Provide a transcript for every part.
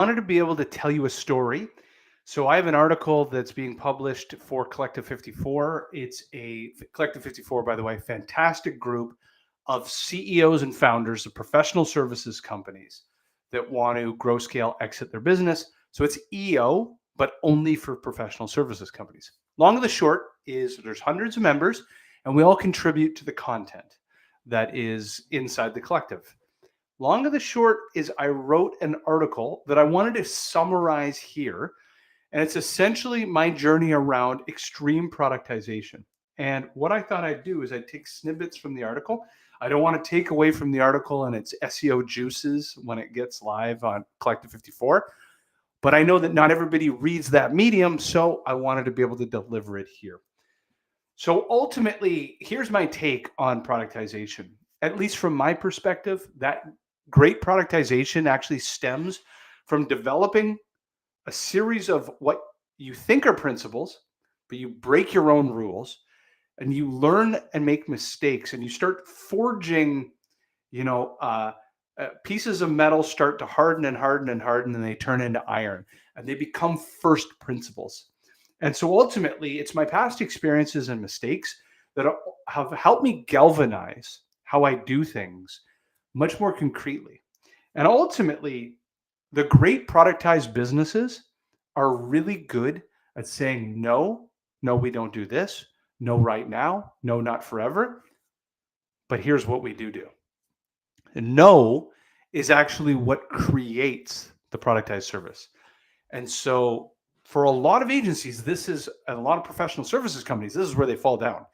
Wanted to be able to tell you a story. So I have an article that's being published for Collective 54. It's a Collective 54, by the way, fantastic group of CEOs and founders of professional services companies that want to grow, scale, exit their business. So it's EO, but only for professional services companies. Long of the short is there's hundreds of members, and we all contribute to the content that is inside the collective. Long of the short is I wrote an article that I wanted to summarize here, and it's essentially my journey around extreme productization. And what I thought I'd do is I'd take snippets from the article. I don't want to take away from the article and its SEO juices when it gets live on Collective 54, but I know that not everybody reads that medium, so I wanted to be able to deliver it here. So ultimately, here's my take on productization. At least from my perspective, that great productization actually stems from developing a series of what you think are principles, but you break your own rules and you learn and make mistakes and you start forging, you know, pieces of metal start to harden and harden and harden, and they turn into iron and they become first principles. And so ultimately, it's my past experiences and mistakes that have helped me galvanize how I do things much more concretely. And ultimately, the great productized businesses are really good at saying no, no, we don't do this, no, right now, no, not forever. But here's what we do. And no is actually what creates the productized service. And so for a lot of agencies, this is a lot of professional services companies, this is where they fall down,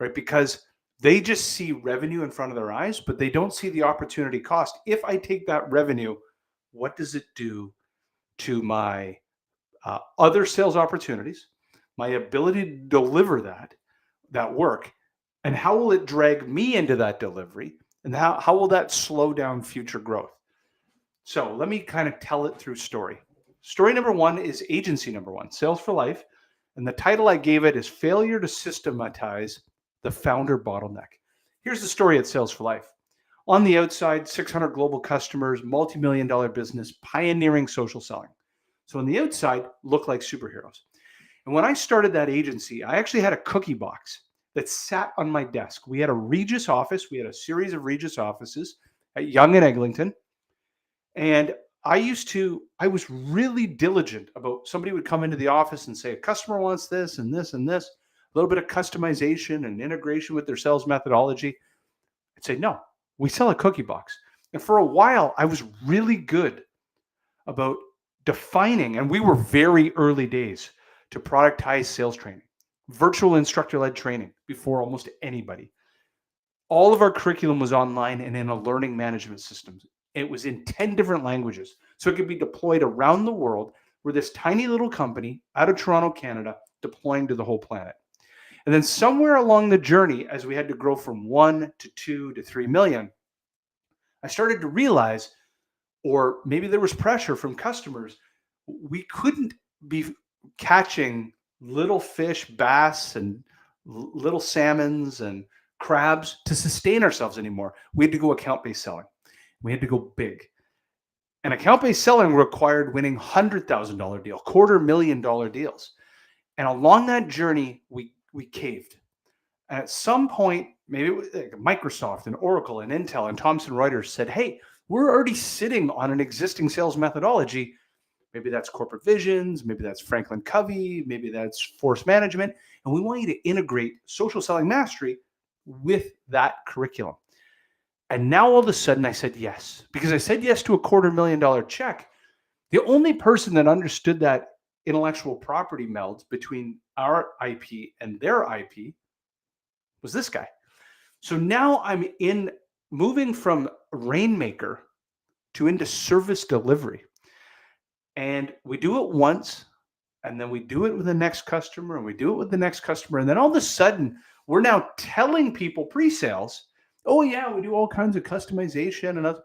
right? Because they just see revenue in front of their eyes, but they don't see the opportunity cost. If I take that revenue, what does it do to my other sales opportunities, my ability to deliver that work, and how will it drag me into that delivery, and how will that slow down future growth? So let me kind of tell it through story. Story number one is agency number one, Sales for Life. And the title I gave it is Failure to Systematize the Founder Bottleneck. Here's the story at Sales for Life. On the outside, 600 global customers, multi-million-dollar business, pioneering social selling. So on the outside, look like superheroes. And when I started that agency, I actually had a cookie box that sat on my desk. We had a Regis office. We had a series of Regis offices at Yonge and Eglinton. And I was really diligent about somebody would come into the office and say, a customer wants this and this and this, a little bit of customization and integration with their sales methodology. I'd say, no, we sell a cookie box. And for a while, I was really good about defining, and we were very early days to productize sales training, virtual instructor-led training before almost anybody. All of our curriculum was online and in a learning management system. It was in 10 different languages. So it could be deployed around the world. We're this tiny little company out of Toronto, Canada, deploying to the whole planet. And then somewhere along the journey, as we had to grow from 1 to 2 to 3 million, I started to realize, or maybe there was pressure from customers, we couldn't be catching little fish, bass, and little salmons and crabs to sustain ourselves anymore. We had to go account-based selling. We had to go big. And account-based selling required winning $100,000 deal, $250,000 deals. And along that journey, we caved. And at some point, maybe it was like Microsoft and Oracle and Intel and Thomson Reuters said, hey, we're already sitting on an existing sales methodology. Maybe that's corporate visions, maybe that's Franklin Covey, maybe that's force management. And we want you to integrate social selling mastery with that curriculum. And now all of a sudden I said yes, because I said yes to a $250,000 check. The only person that understood that intellectual property meld between our IP and their IP was this guy. So now I'm moving from rainmaker to into service delivery. And we do it once, and then we do it with the next customer, and we do it with the next customer. And then all of a sudden, we're now telling people pre-sales, oh yeah, we do all kinds of customization and other.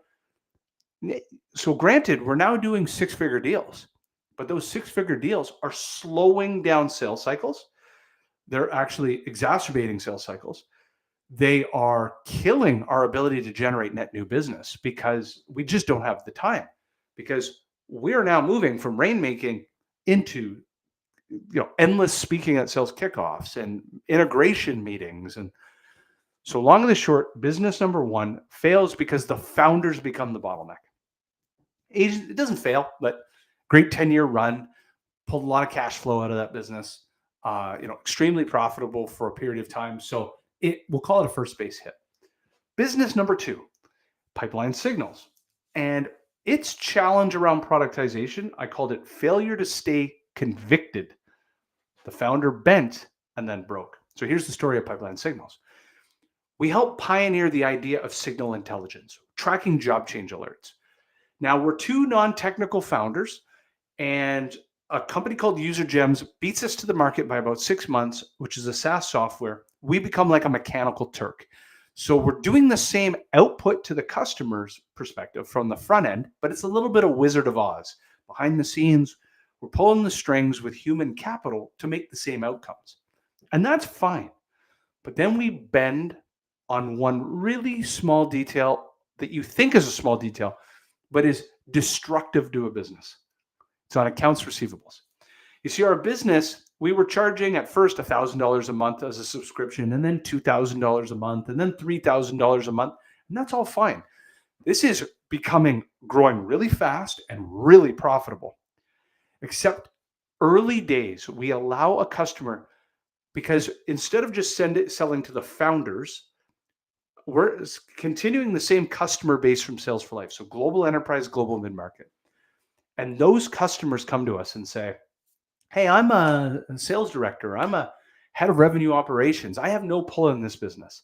So granted, we're now doing six-figure deals, but those six-figure deals are slowing down sales cycles. They're actually exacerbating sales cycles. They are killing our ability to generate net new business because we just don't have the time. Because we are now moving from rainmaking into endless speaking at sales kickoffs and integration meetings. And so long and the short, business number one fails because the founders become the bottleneck. It doesn't fail, but great 10-year run, pulled a lot of cash flow out of that business, extremely profitable for a period of time. So we'll call it a first base hit. Business number two, pipeline signals. And its challenge around productization, I called it failure to stay convicted. The founder bent and then broke. So here's the story of pipeline signals. We helped pioneer the idea of signal intelligence, tracking job change alerts. Now, we're two non-technical founders, and a company called UserGems beats us to the market by about 6 months, which is a SaaS software. We become like a mechanical Turk. So we're doing the same output to the customer's perspective from the front end, but it's a little bit of Wizard of Oz. Behind the scenes, we're pulling the strings with human capital to make the same outcomes. And that's fine. But then we bend on one really small detail that you think is a small detail, but is destructive to a business. It's on accounts receivables. You see, our business, we were charging at first $1,000 a month as a subscription, and then $2,000 a month, and then $3,000 a month, and that's all fine. This is growing really fast and really profitable. Except early days, we allow a customer, because instead of just selling to the founders, we're continuing the same customer base from Sales for Life. So global enterprise, global mid-market. And those customers come to us and say, hey, I'm a sales director. I'm a head of revenue operations. I have no pull in this business.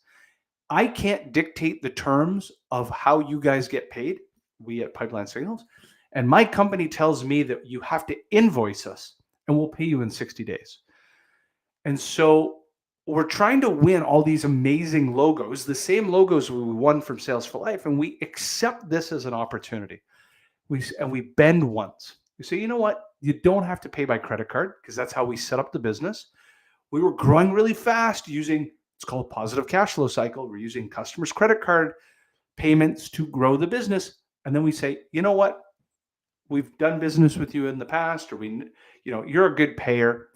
I can't dictate the terms of how you guys get paid, we at Pipeline Signals. And my company tells me that you have to invoice us and we'll pay you in 60 days. And so we're trying to win all these amazing logos, the same logos we won from Sales for Life, and we accept this as an opportunity. We bend once. We say, you know what? You don't have to pay by credit card, because that's how we set up the business. We were growing really fast using, it's called positive cash flow cycle. We're using customers' credit card payments to grow the business. And then we say, you know what? We've done business with you in the past, or you're a good payer.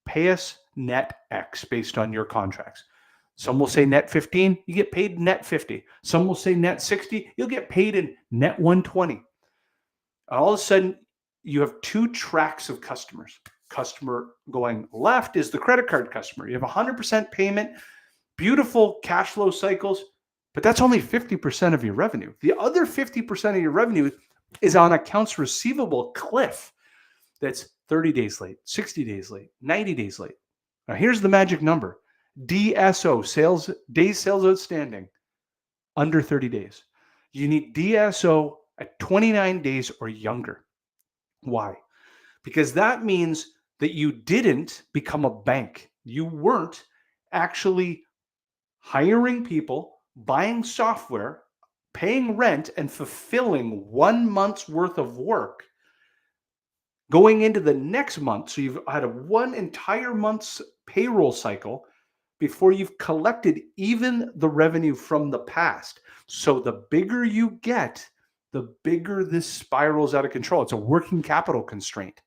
Pay us net X based on your contracts. Some will say net 15, you get paid net 50. Some will say net 60, you'll get paid in net 120. All of a sudden, you have two tracks of customers. Customer going left is the credit card customer. You have 100% payment, beautiful cash flow cycles, but that's only 50% of your revenue. The other 50% of your revenue is on accounts receivable cliff that's 30 days late, 60 days late, 90 days late. Now, here's the magic number. DSO, days sales outstanding, under 30 days. You need DSO at 29 days or younger. Why? Because that means that you didn't become a bank. You weren't actually hiring people, buying software, paying rent, and fulfilling 1 month's worth of work going into the next month. So you've had one entire month's payroll cycle before you've collected even the revenue from the past. So the bigger you get, the bigger this spirals out of control. It's a working capital constraint.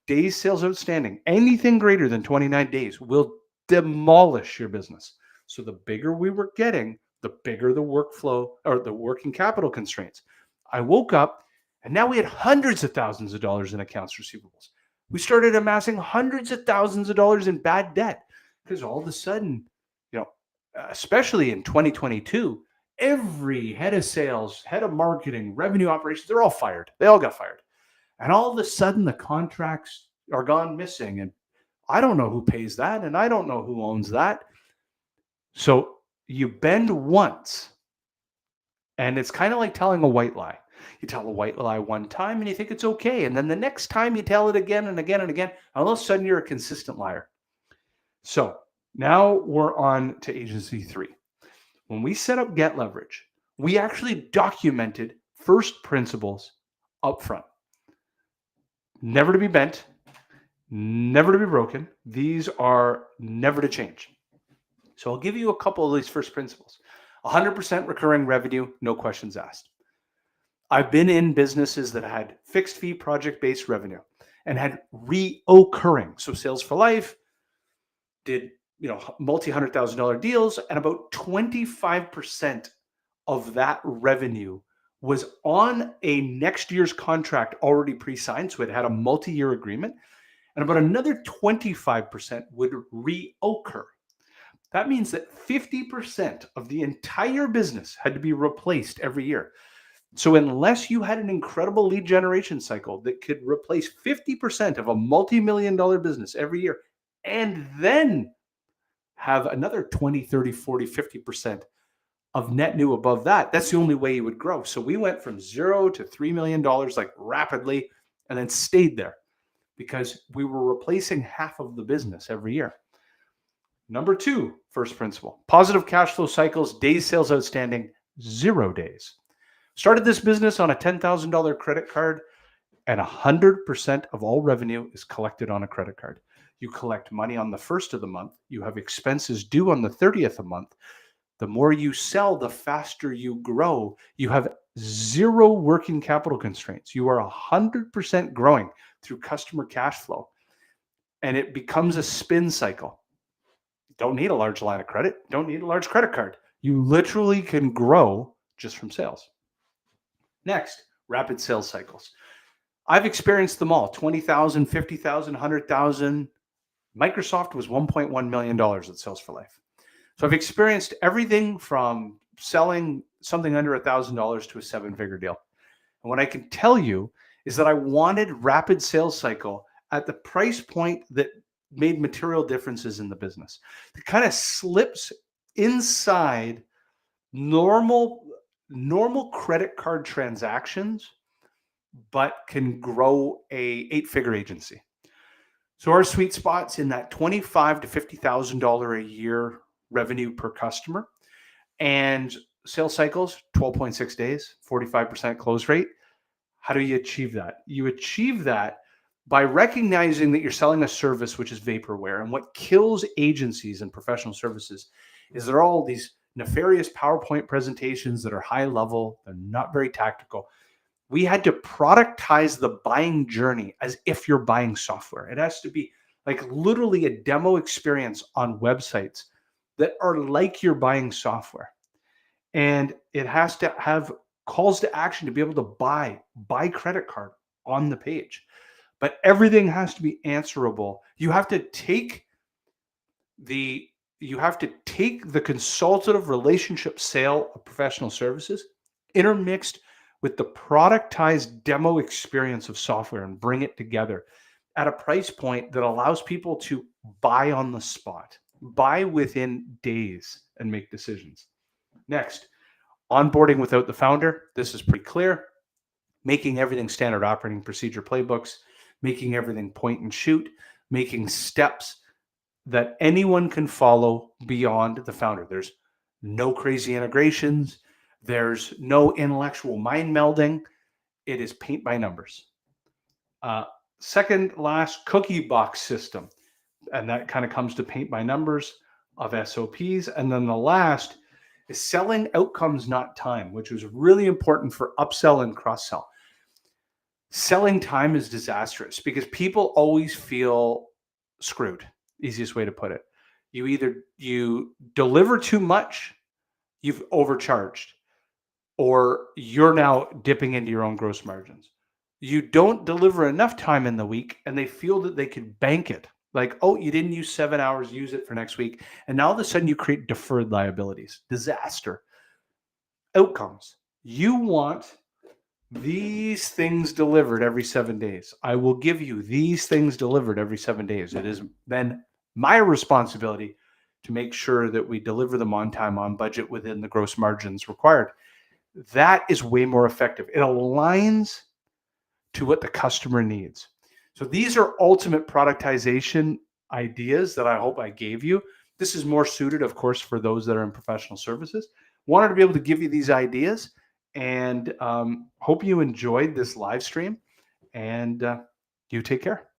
Days sales outstanding, anything greater than 29 days will demolish your business. So the bigger we were getting, the bigger the workflow or the working capital constraints. I woke up and now we had hundreds of thousands of dollars in accounts receivables. We started amassing hundreds of thousands of dollars in bad debt, because all of a sudden, especially in 2022, every head of sales, head of marketing, revenue operations, they're all fired. They all got fired. And all of a sudden, the contracts are gone missing. And I don't know who pays that, and I don't know who owns that. So you bend once, and it's kind of like telling a white lie. You tell a white lie one time and you think it's okay. And then the next time you tell it again and again and again, all of a sudden you're a consistent liar. So now we're on to agency 3. When we set up Get Leverage, we actually documented first principles up front. Never to be bent, never to be broken. These are never to change. So I'll give you a couple of these first principles. 100% recurring revenue, no questions asked. I've been in businesses that had fixed fee project-based revenue and had reoccurring. So Sales for Life did, multi-$100,000 deals, and about 25% of that revenue was on a next year's contract already pre-signed. So it had a multi-year agreement, and about another 25% would reoccur. That means that 50% of the entire business had to be replaced every year. So unless you had an incredible lead generation cycle that could replace 50% of a multi-million dollar business every year, and then have another 20, 30, 40, 50% of net new above that, that's the only way you would grow. So we went from $0 to $3 million like rapidly, and then stayed there because we were replacing half of the business every year. Number two, first principle, positive cash flow cycles, days sales outstanding, 0 days. Started this business on a $10,000 credit card, and 100% of all revenue is collected on a credit card. You collect money on the first of the month. You have expenses due on the 30th a month. The more you sell, the faster you grow. You have 0 working capital constraints. You are 100% growing through customer cash flow. And it becomes a spin cycle. Don't need a large line of credit. Don't need a large credit card. You literally can grow just from sales. Next, rapid sales cycles. I've experienced them all, 20,000, 50,000, 100,000. Microsoft was $1.1 million at Sales for Life. So I've experienced everything from selling something under $1,000 to a 7-figure deal. And what I can tell you is that I wanted rapid sales cycle at the price point that made material differences in the business. It kind of slips inside normal credit card transactions, but can grow a 8-figure agency. So our sweet spot's in that $25,000 to $50,000 a year revenue per customer, and sales cycles 12.6 days, 45% close rate. How do you achieve that? You achieve that by recognizing that you're selling a service which is vaporware. And what kills agencies and professional services is there are all these nefarious PowerPoint presentations that are high level, they're not very tactical. We had to productize the buying journey as if you're buying software. It has to be like literally a demo experience on websites that are like you're buying software. And it has to have calls to action to be able to buy credit card on the page. But everything has to be answerable. You have to take the consultative relationship sale of professional services intermixed with the productized demo experience of software and bring it together at a price point that allows people to buy on the spot, buy within days, and make decisions. Next, onboarding without the founder. This is pretty clear. Making everything standard operating procedure playbooks, making everything point and shoot, making steps that anyone can follow beyond the founder. There's no crazy integrations. There's no intellectual mind melding. It is paint by numbers. Second last, cookie box system. And that kind of comes to paint by numbers of SOPs. And then the last is selling outcomes, not time, which was really important for upsell and cross-sell. Selling time is disastrous because people always feel screwed. Easiest way to put it. You deliver too much, you've overcharged, or you're now dipping into your own gross margins. You don't deliver enough time in the week and they feel that they can bank it. Like, oh, you didn't use 7 hours, use it for next week. And now all of a sudden you create deferred liabilities. Disaster. Outcomes. You want these things delivered every 7 days. I will give you these things delivered every 7 days. It is then my responsibility to make sure that we deliver them on time, on budget, within the gross margins required. That is way more effective. It aligns to what the customer needs. So these are ultimate productization ideas that I hope I gave you. This is more suited, of course, for those that are in professional services. Wanted to be able to give you these ideas, and hope you enjoyed this live stream, and you take care.